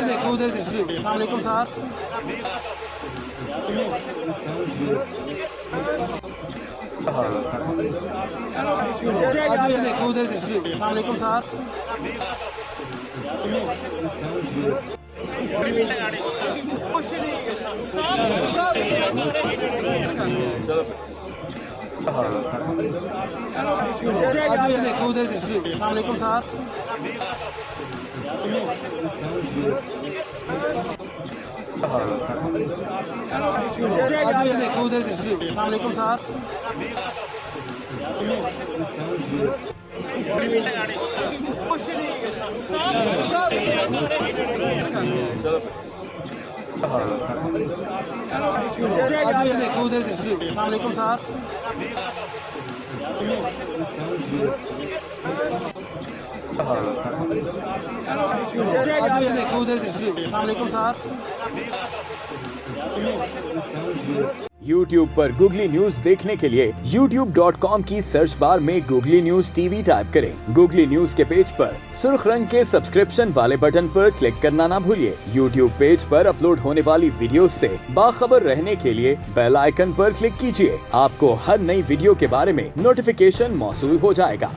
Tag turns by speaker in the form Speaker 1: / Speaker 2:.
Speaker 1: देखो उधर देखो। अस्सलामुअलैकुम सर। देखो उधर देखो। अस्सलामुअलैकुम सर। देखो उधर देखो। अस्सलामुअलैकुम सर। देखो उधर देखो। अस्सलामुअलैकुम सर। देखो उधर देखो। अस्सलामुअलैकुम सर। देखो उधर देखो। अस्सलामुअलैकुम सर।
Speaker 2: YouTube पर गूगली न्यूज देखने के लिए youtube.com की सर्च बार में गूगली न्यूज टीवी टाइप करें। गूगली न्यूज के पेज पर सुर्ख रंग के सब्सक्रिप्शन वाले बटन पर क्लिक करना ना भूलिए। YouTube पेज पर अपलोड होने वाली वीडियोस से बाखबर रहने के लिए बेल आइकन पर क्लिक कीजिए। आपको हर नई वीडियो के बारे में नोटिफिकेशन मौसूल हो जाएगा।